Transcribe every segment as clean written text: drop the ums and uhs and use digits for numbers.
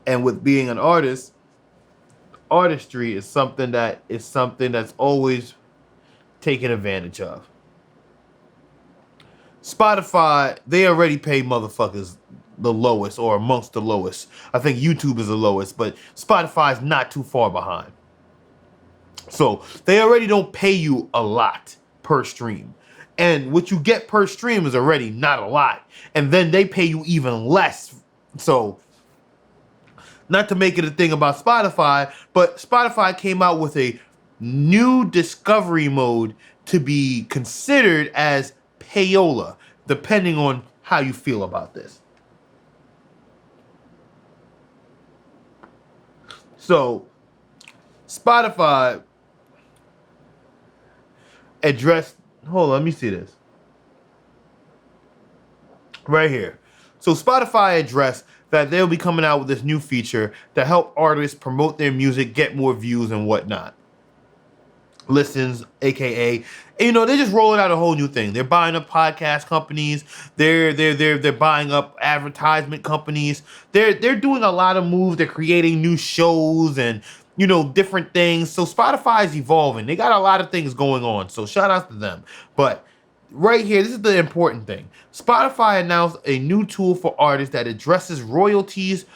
And with being an artist, artistry is something that's always taken advantage of. Spotify, they already pay motherfuckers the lowest or amongst the lowest. I think YouTube is the lowest, but Spotify's not too far behind. So they already don't pay you a lot per stream. And what you get per stream is already not a lot. And then they pay you even less. So, not to make it a thing about Spotify, but Spotify came out with a new discovery mode to be considered as payola, depending on how you feel about this. So, Spotify addressed, hold on, let me see this. Right here. So Spotify addressed that they'll be coming out with this new feature to help artists promote their music, get more views and whatnot. Listens, aka, they're just rolling out a whole new thing. They're buying up podcast companies. They're buying up advertisement companies. They're doing a lot of moves. They're creating new shows and different things. So Spotify is evolving. They got a lot of things going on. So shout out to them. But right here, this is the important thing. Spotify announced a new tool for artists that addresses royalties,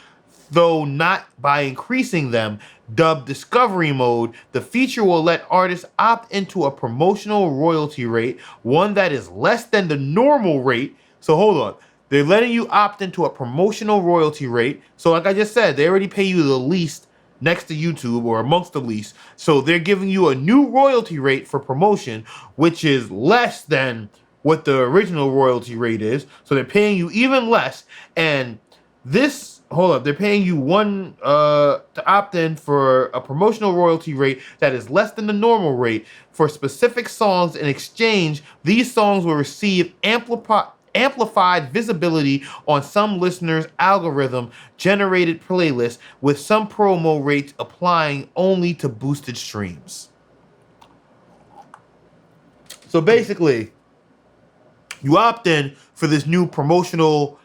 though not by increasing them. Dubbed Discovery Mode, the feature will let artists opt into a promotional royalty rate, one that is less than the normal rate. So hold on. They're letting you opt into a promotional royalty rate. So like I just said, they already pay you the least next to YouTube or amongst the least. So they're giving you a new royalty rate for promotion, which is less than what the original royalty rate is. So they're paying you even less. And they're paying you to opt in for a promotional royalty rate that is less than the normal rate for specific songs. In exchange, these songs will receive amplified visibility on some listeners' algorithm generated playlists, with some promo rates applying only to boosted streams. So basically, you opt in for this new promotional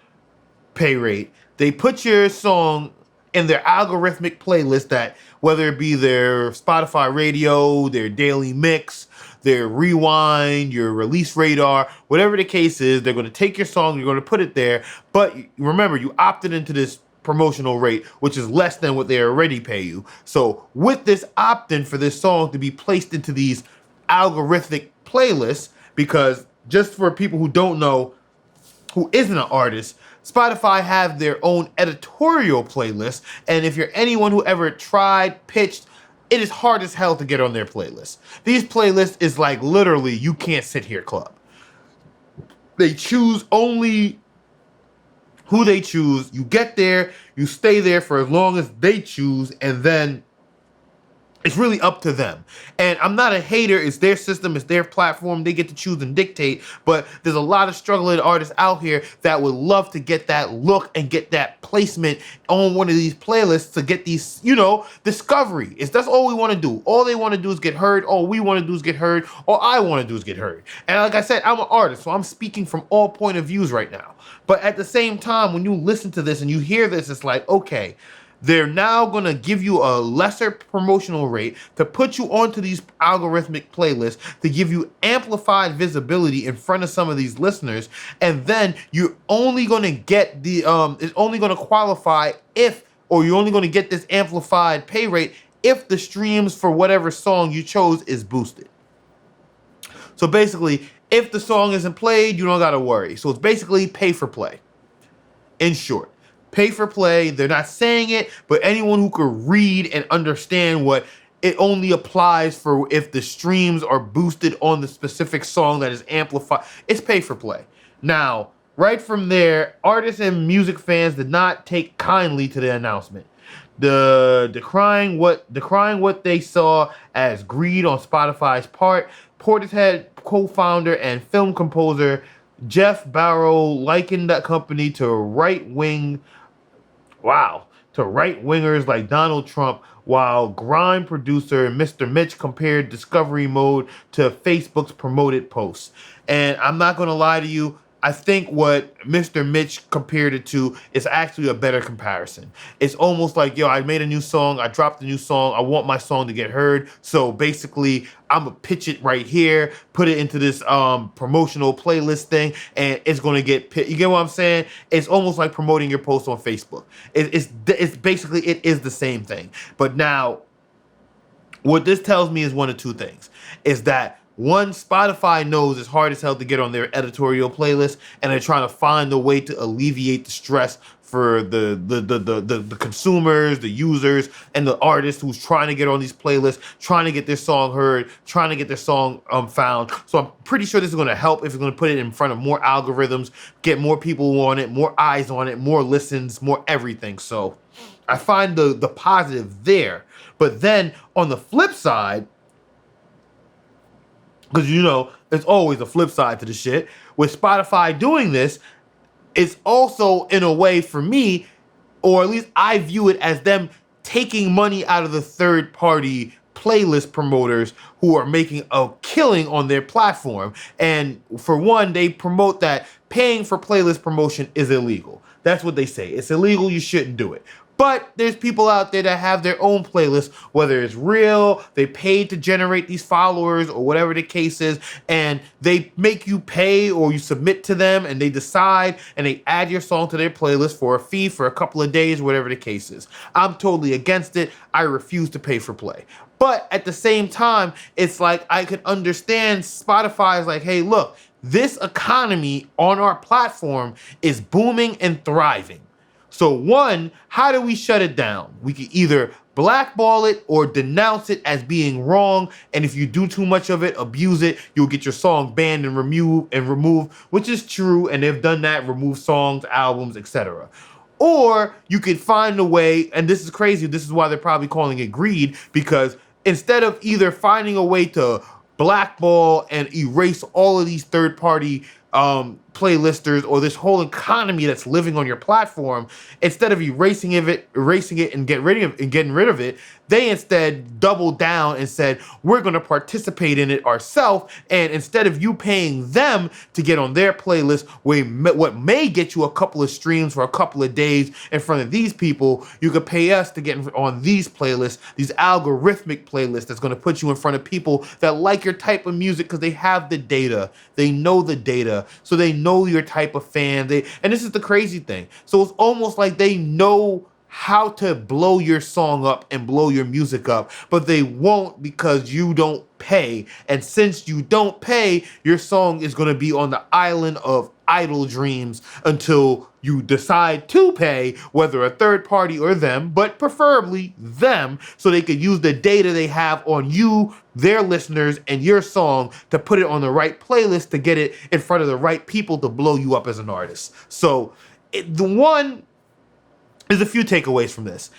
pay rate. They put your song in their algorithmic playlist, that whether it be their Spotify radio, their daily mix, their rewind, your release radar, whatever the case is, they're going to take your song, you're going to put it there. But remember, you opted into this promotional rate, which is less than what they already pay you. So with this opt-in for this song to be placed into these algorithmic playlists, because just for people who don't know, who isn't an artist, Spotify have their own editorial playlist, and if you're anyone who ever tried, pitched, it is hard as hell to get on their playlist. These playlists is like literally you can't sit here club. They choose only who they choose. You get there, you stay there for as long as they choose, and then it's really up to them. And I'm not a hater. It's their system. It's their platform. They get to choose and dictate. But there's a lot of struggling artists out here that would love to get that look and get that placement on one of these playlists to get these, discovery. That's all we want to do. All they want to do is get heard. All we want to do is get heard. All I want to do is get heard. And like I said, I'm an artist, so I'm speaking from all point of views right now. But at the same time, when you listen to this and you hear this, it's like, okay, they're now going to give you a lesser promotional rate to put you onto these algorithmic playlists to give you amplified visibility in front of some of these listeners. And then you're only going to get it's only going to qualify you're only going to get this amplified pay rate if the streams for whatever song you chose is boosted. So basically, if the song isn't played, you don't got to worry. So it's basically pay for play. In short. Pay for play. They're not saying it, but anyone who could read and understand what it only applies for if the streams are boosted on the specific song that is amplified. It's pay for play. Now, right from there, artists and music fans did not take kindly to the announcement. Decrying what they saw as greed on Spotify's part, Portishead co-founder and film composer Jeff Barrow likened that company to right-wingers like Donald Trump, while grime producer Mr. Mitch compared Discovery Mode to Facebook's promoted posts. And I'm not going to lie to you, I think what Mr. Mitch compared it to is actually a better comparison. It's almost like, yo, I made a new song, I dropped a new song, I want my song to get heard. So basically, I'm gonna pitch it right here, put it into this promotional playlist thing, and it's gonna get you get what I'm saying? It's almost like promoting your post on Facebook. It's basically, it is the same thing. But now, what this tells me is one of two things. Is that one, Spotify knows it's hard as hell to get on their editorial playlist, and they're trying to find a way to alleviate the stress for the consumers, the users, and the artists who's trying to get on these playlists, trying to get their song heard, trying to get their song found. So I'm pretty sure this is going to help if it's going to put it in front of more algorithms, get more people on it, more eyes on it, more listens, more everything. So I find the positive there. But then on the flip side, because, there's always a flip side to the shit. With Spotify doing this, it's also, in a way, for me, or at least I view it as them taking money out of the third-party playlist promoters who are making a killing on their platform. And for one, they promote that paying for playlist promotion is illegal. That's what they say. It's illegal. You shouldn't do it. But there's people out there that have their own playlists, whether it's real, they paid to generate these followers or whatever the case is, and they make you pay or you submit to them and they decide and they add your song to their playlist for a fee for a couple of days, whatever the case is. I'm totally against it. I refuse to pay for play. But at the same time, it's like I could understand Spotify is like, hey, look, this economy on our platform is booming and thriving. So one, how do we shut it down? We can either blackball it or denounce it as being wrong. And if you do too much of it, abuse it, you'll get your song banned and removed, which is true. And they've done that, remove songs, albums, etc. Or you could find a way, and this is crazy, this is why they're probably calling it greed, because instead of either finding a way to blackball and erase all of these third-party playlisters or this whole economy that's living on your platform, instead of erasing it and getting rid of it, they instead doubled down and said, we're going to participate in it ourselves. And instead of you paying them to get on their playlist, what may get you a couple of streams for a couple of days in front of these people, you could pay us to get on these playlists, these algorithmic playlists that's going to put you in front of people that like your type of music because they have the data. They know the data. So they know your type of fan. And this is the crazy thing. So it's almost like they know how to blow your song up and blow your music up, but they won't because you don't pay. And since you don't pay, your song is going to be on the island of idle dreams until you decide to pay, whether a third party or them, but preferably them, so they could use the data they have on you, their listeners, and your song to put it on the right playlist to get it in front of the right people to blow you up as an artist. So there's a few takeaways from this.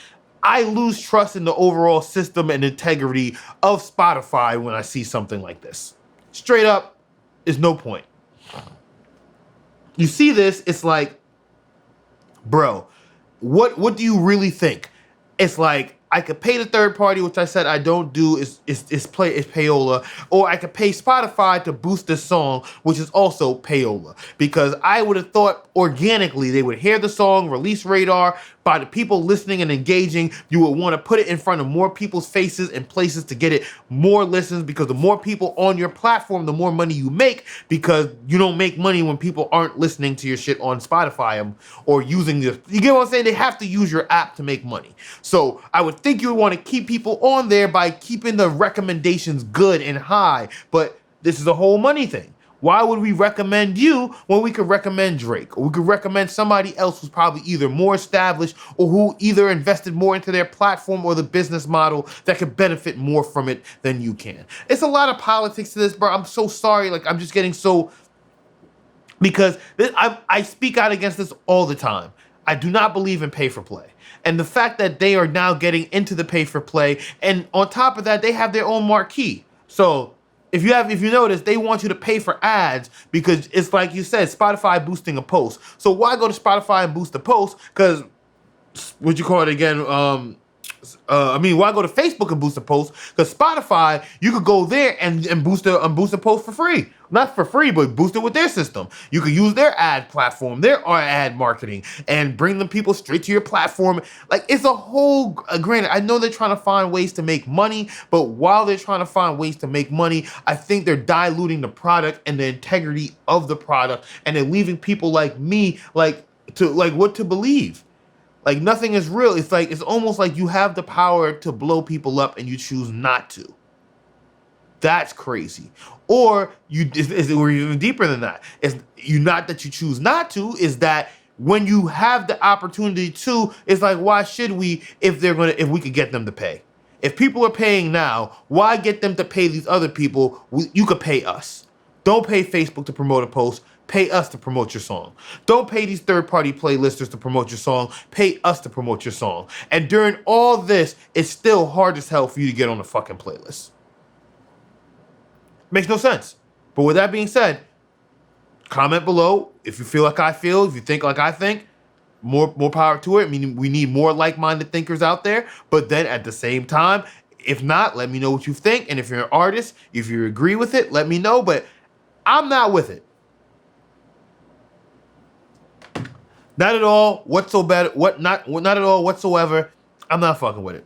I lose trust in the overall system and integrity of Spotify when I see something like this. Straight up, there's no point. You see this, it's like, bro, what do you really think? It's like, I could pay the third party, which I said I don't do, is payola, or I could pay Spotify to boost this song, which is also payola. Because I would have thought organically they would hear the song, release radar, by the people listening and engaging, you would want to put it in front of more people's faces and places to get it more listens, because the more people on your platform, the more money you make, because you don't make money when people aren't listening to your shit on Spotify or using this. You get what I'm saying? They have to use your app to make money. So I would think you would want to keep people on there by keeping the recommendations good and high, but this is a whole money thing. Why would we recommend you when we could recommend Drake? Or we could recommend somebody else who's probably either more established or who either invested more into their platform or the business model that could benefit more from it than you can. It's a lot of politics to this, bro. I'm so sorry. Like, I'm just getting so... Because I speak out against this all the time. I do not believe in pay-for-play. And the fact that they are now getting into the pay-for-play, and on top of that, they have their own marquee. So... If you notice, they want you to pay for ads because it's like you said, Spotify boosting a post. So why go to Spotify and boost a post? Because what you call it again? Why go to Facebook and boost a post? Because Spotify, you could go there and boost a post for free. Not for free, but boost it with their system. You could use their ad platform, their ad marketing, and bring them people straight to your platform. Like, it's a whole, granted, I know they're trying to find ways to make money, but while they're trying to find ways to make money, I think they're diluting the product and the integrity of the product, and they're leaving people like me, what to believe. Like, nothing is real. It's like, it's almost like you have the power to blow people up and you choose not to. That's crazy. Or we're even deeper than that. It's not that you choose not to, is that when you have the opportunity to, it's like, why should we if we could get them to pay? If people are paying now, why get them to pay these other people? You could pay us. Don't pay Facebook to promote a post. Pay us to promote your song. Don't pay these third-party playlisters to promote your song. Pay us to promote your song. And during all this, it's still hard as hell for you to get on the fucking playlist. Makes no sense. But with that being said, comment below if you feel like I feel, if you think like I think. More power to it. I mean, we need more like-minded thinkers out there. But then at the same time, if not, let me know what you think. And if you're an artist, if you agree with it, let me know. But I'm not with it. Not at all whatsoever. Not at all whatsoever. I'm not fucking with it.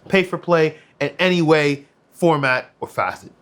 Pay for play in any way, format, or facet.